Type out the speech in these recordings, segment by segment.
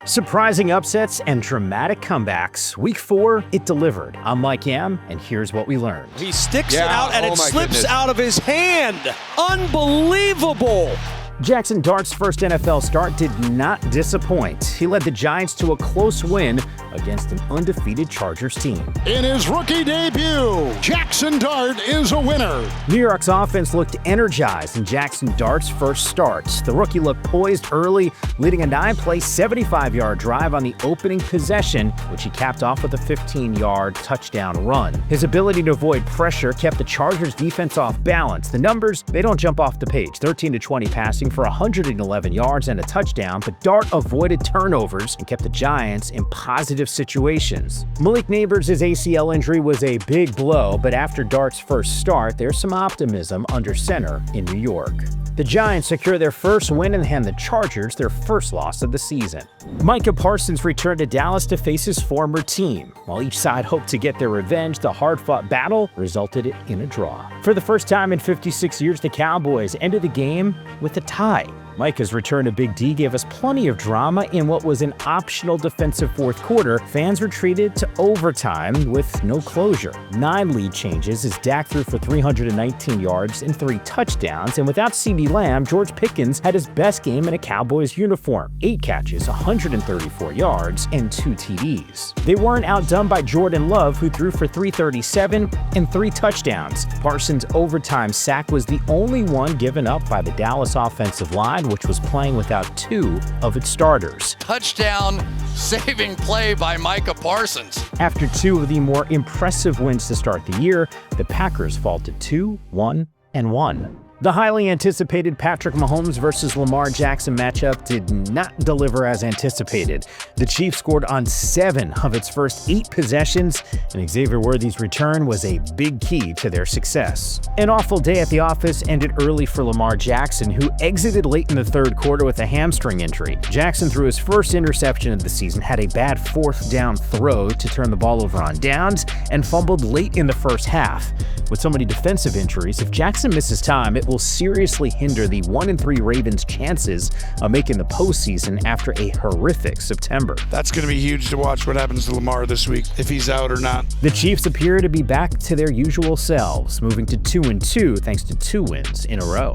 Surprising upsets and dramatic comebacks. Week 4, it delivered. I'm Mike Yam, and here's what we learned. He sticks it out, and it slips out of his hand. Unbelievable. Jackson Dart's first NFL start did not disappoint. He led the Giants to a close win against an undefeated Chargers team. In his rookie debut, Jackson Dart is a winner. New York's offense looked energized in Jackson Dart's first start. The rookie looked poised early, leading a 9-play, 75-yard drive on the opening possession, which he capped off with a 15-yard touchdown run. His ability to avoid pressure kept the Chargers defense off balance. The numbers, they don't jump off the page. 13-20 passing for 111 yards and a touchdown, but Dart avoided turnovers and kept the Giants in positive situations. Malik Neighbors' ACL injury was a big blow, but after Dart's first start, there's some optimism under center in New York. The Giants secure their first win and hand the Chargers their first loss of the season. Micah Parsons returned to Dallas to face his former team. While each side hoped to get their revenge, the hard-fought battle resulted in a draw. For the first time in 56 years, the Cowboys ended the game with a tie. Micah's return to Big D gave us plenty of drama in what was an optional defensive fourth quarter. Fans retreated to overtime with no closure. 9 lead changes as Dak threw for 319 yards and 3 touchdowns, and without CeeDee Lamb, George Pickens had his best game in a Cowboys uniform. 8 catches, 134 yards, and 2 TDs. They weren't outdone by Jordan Love, who threw for 337 and 3 touchdowns. Parsons' overtime sack was the only one given up by the Dallas offensive line, which was playing without 2 of its starters. Touchdown saving play by Micah Parsons. After 2 of the more impressive wins to start the year, the Packers fall to 2-1-1. The highly anticipated Patrick Mahomes versus Lamar Jackson matchup did not deliver as anticipated. The Chiefs scored on 7 of its first 8 possessions, and Xavier Worthy's return was a big key to their success. An awful day at the office ended early for Lamar Jackson, who exited late in the third quarter with a hamstring injury. Jackson threw his first interception of the season, had a bad 4th down throw to turn the ball over on downs, and fumbled late in the first half. With so many defensive injuries, if Jackson misses time, it will seriously hinder the 1-3 Ravens' chances of making the postseason after a horrific September. That's going to be huge to watch what happens to Lamar this week, if he's out or not. The Chiefs appear to be back to their usual selves, moving to 2-2 thanks to 2 wins in a row.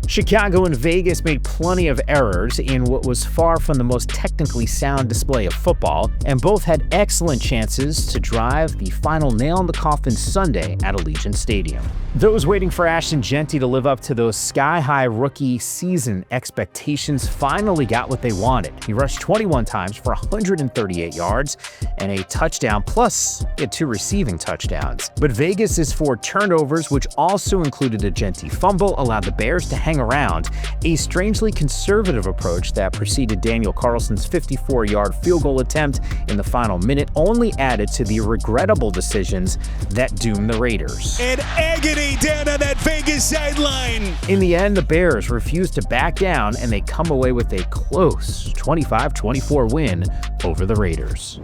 Chicago and Vegas made plenty of errors in what was far from the most technically sound display of football, and both had excellent chances to drive the final nail in the coffin Sunday at Allegiant Stadium. Those waiting for Ashton Jeanty to live up to those sky-high rookie season expectations finally got what they wanted. He rushed 21 times for 138 yards and a touchdown, plus he had 2 receiving touchdowns. But Vegas' 4 turnovers, which also included a Jeanty fumble, allowed the Bears to hang around, a strangely conservative approach that preceded Daniel Carlson's 54-yard field goal attempt in the final minute only added to the regrettable decisions that doomed the Raiders. And agony down on that Vegas sideline. In the end, the Bears refused to back down, and they come away with a close 25-24 win over the Raiders.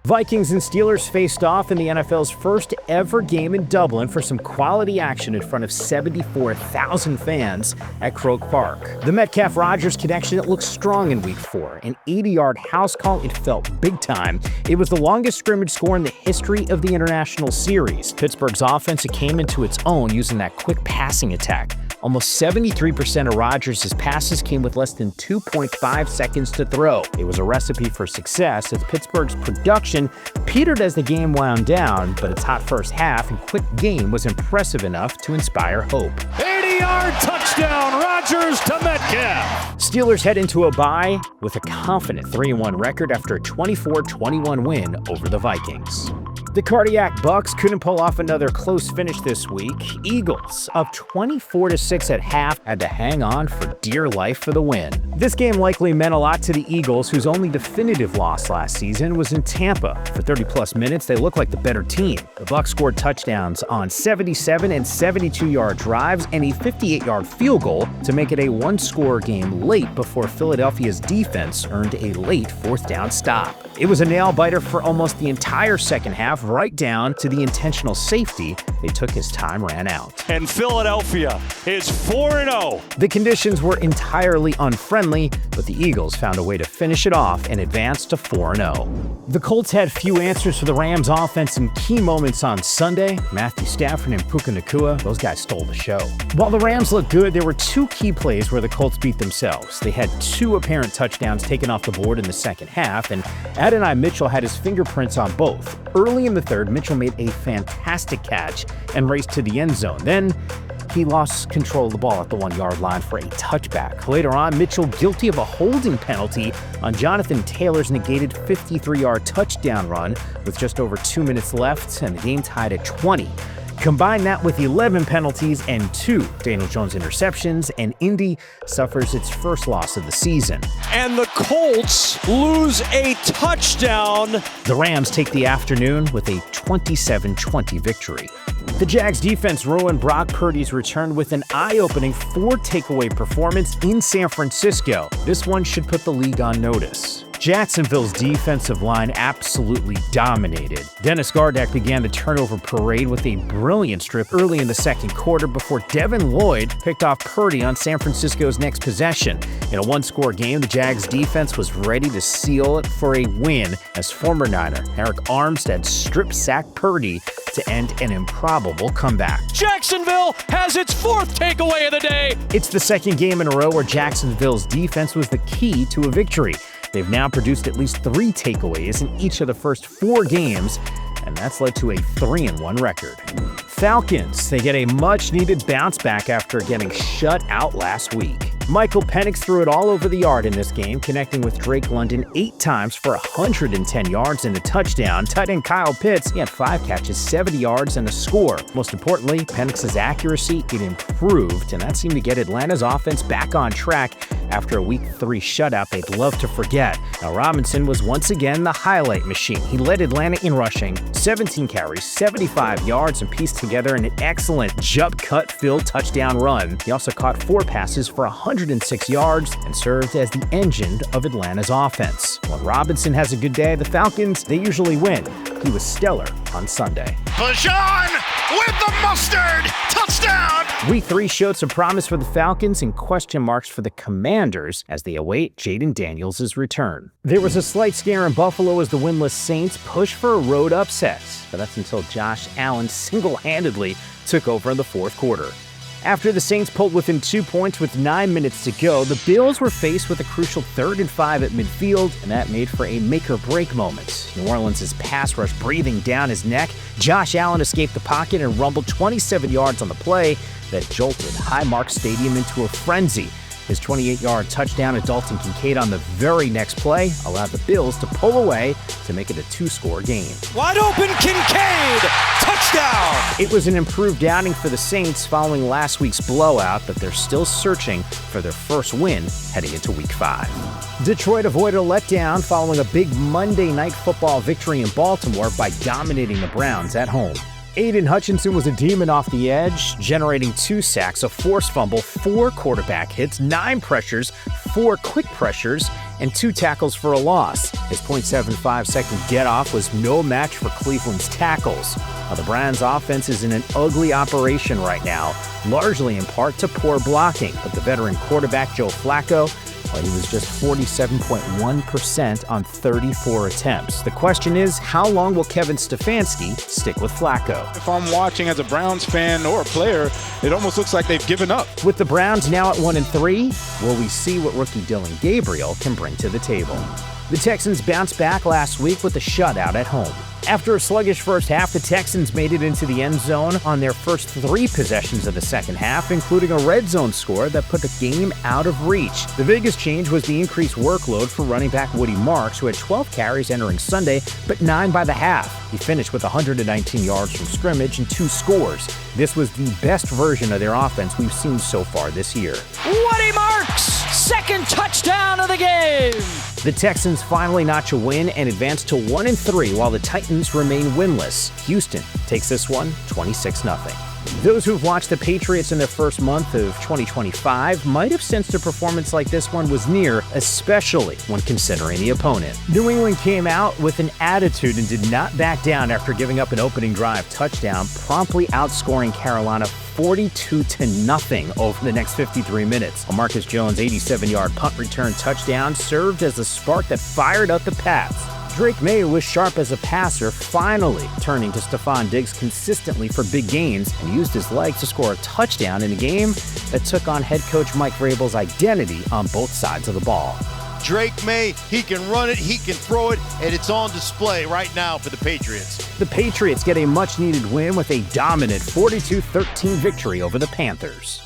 Vikings and Steelers faced off in the NFL's first ever game in Dublin for some quality action in front of 74,000 fans at Croke Park. The Metcalf-Rodgers connection, it looked strong in Week 4. An 80-yard house call, it felt big time. It was the longest scrimmage score in the history of the international series. Pittsburgh's offense, it came into its own using that quick passing attack. Almost 73% of Rodgers' passes came with less than 2.5 seconds to throw. It was a recipe for success as Pittsburgh's production petered as the game wound down, but its hot first half and quick game was impressive enough to inspire hope. 80-yard touchdown, Rodgers to Metcalf. Steelers head into a bye with a confident 3-1 record after a 24-21 win over the Vikings. The Cardiac Bucks couldn't pull off another close finish this week. Eagles, up 24-6 at half, had to hang on for dear life for the win. This game likely meant a lot to the Eagles, whose only definitive loss last season was in Tampa. For 30-plus minutes, they looked like the better team. The Bucks scored touchdowns on 77 and 72-yard drives and a 58-yard field goal to make it a 1-score game late before Philadelphia's defense earned a late 4th down stop. It was a nail-biter for almost the entire second half, off right down to the intentional safety they took as time ran out. And Philadelphia is 4-0. The conditions were entirely unfriendly, but the Eagles found a way to finish it off and advance to 4-0. The Colts had few answers for the Rams offense in key moments on Sunday. Matthew Stafford and Puka Nacua, those guys stole the show. While the Rams looked good, there were two key plays where the Colts beat themselves. They had two apparent touchdowns taken off the board in the second half, and Adonai Mitchell had his fingerprints on both. Early in the third, Mitchell made a fantastic catch and raced to the end zone. Then he lost control of the ball at the 1-yard line for a touchback. Later on, Mitchell guilty of a holding penalty on Jonathan Taylor's negated 53-yard touchdown run with just over 2 minutes left and the game tied at 20. Combine that with 11 penalties and 2 Daniel Jones interceptions, and Indy suffers its first loss of the season. And the Colts lose a touchdown. The Rams take the afternoon with a 27-20 victory. The Jags defense ruined Brock Purdy's return with an eye-opening 4-takeaway performance in San Francisco. This one should put the league on notice. Jacksonville's defensive line absolutely dominated. Dennis Gardeck began the turnover parade with a brilliant strip early in the second quarter before Devin Lloyd picked off Purdy on San Francisco's next possession. In a one-score game, the Jags defense was ready to seal it for a win as former Niner Eric Armstead strip-sacked Purdy to end an improbable comeback. Jacksonville has its 4th takeaway of the day. It's the second game in a row where Jacksonville's defense was the key to a victory. They've now produced at least 3 takeaways in each of the first 4 games, and that's led to a 3-1 record. Falcons, they get a much-needed bounce back after getting shut out last week. Michael Penix threw it all over the yard in this game, connecting with Drake London 8 times for 110 yards and a touchdown. Tight end Kyle Pitts, he had 5 catches, 70 yards, and a score. Most importantly, Penix's accuracy, it improved, and that seemed to get Atlanta's offense back on track after a Week 3 shutout they'd love to forget. Now, Robinson was once again the highlight machine. He led Atlanta in rushing, 17 carries, 75 yards, and pieced together an excellent jump-cut-filled touchdown run. He also caught 4 passes for 106 yards and served as the engine of Atlanta's offense. When Robinson has a good day, the Falcons, they usually win. He was stellar on Sunday. Bajan with the mustard. Touchdown. Week 3 showed some promise for the Falcons and question marks for the Commanders as they await Jaden Daniels' return. There was a slight scare in Buffalo as the winless Saints pushed for a road upset, but that's until Josh Allen single-handedly took over in the fourth quarter. After the Saints pulled within 2 points with 9 minutes to go, the Bills were faced with a crucial 3rd and 5 at midfield, and that made for a make-or-break moment. New Orleans' pass rush breathing down his neck, Josh Allen escaped the pocket and rumbled 27 yards on the play that jolted Highmark Stadium into a frenzy. His 28-yard touchdown at Dalton Kincaid on the very next play allowed the Bills to pull away to make it a 2-score game. Wide open Kincaid! Touchdown! It was an improved outing for the Saints following last week's blowout, but they're still searching for their first win heading into Week 5. Detroit avoided a letdown following a big Monday Night Football victory in Baltimore by dominating the Browns at home. Aiden Hutchinson was a demon off the edge, generating 2 sacks, a forced fumble, 4 quarterback hits, 9 pressures, 4 quick pressures, and 2 tackles for a loss. His .75-second get-off was no match for Cleveland's tackles. Now, the Browns' offense is in an ugly operation right now, largely in part to poor blocking, but the veteran quarterback Joe Flacco, well, he was just 47.1% on 34 attempts. The question is, how long will Kevin Stefanski stick with Flacco? If I'm watching as a Browns fan or a player, it almost looks like they've given up. With the Browns now at 1-3, will we see what rookie Dylan Gabriel can bring to the table? The Texans bounced back last week with a shutout at home. After a sluggish first half, the Texans made it into the end zone on their first 3 possessions of the second half, including a red zone score that put the game out of reach. The biggest change was the increased workload for running back Woody Marks, who had 12 carries entering Sunday, but 9 by the half. He finished with 119 yards from scrimmage and 2 scores. This was the best version of their offense we've seen so far this year. Woody Marks, second touchdown of the game. The Texans finally notch a win and advance to 1-3 while the Titans remain winless. Houston takes this one 26-0. Those who've watched the Patriots in their first month of 2025 might have sensed a performance like this one was near, especially when considering the opponent. New England came out with an attitude and did not back down after giving up an opening drive touchdown, promptly outscoring Carolina 42-0 over the next 53 minutes. A Marcus Jones 87-yard punt return touchdown served as the spark that fired up the Pats. Drake May was sharp as a passer, finally turning to Stephon Diggs consistently for big gains and used his legs to score a touchdown in a game that took on head coach Mike Vrabel's identity on both sides of the ball. Drake May, he can run it, he can throw it, and it's on display right now for the Patriots. The Patriots get a much-needed win with a dominant 42-13 victory over the Panthers.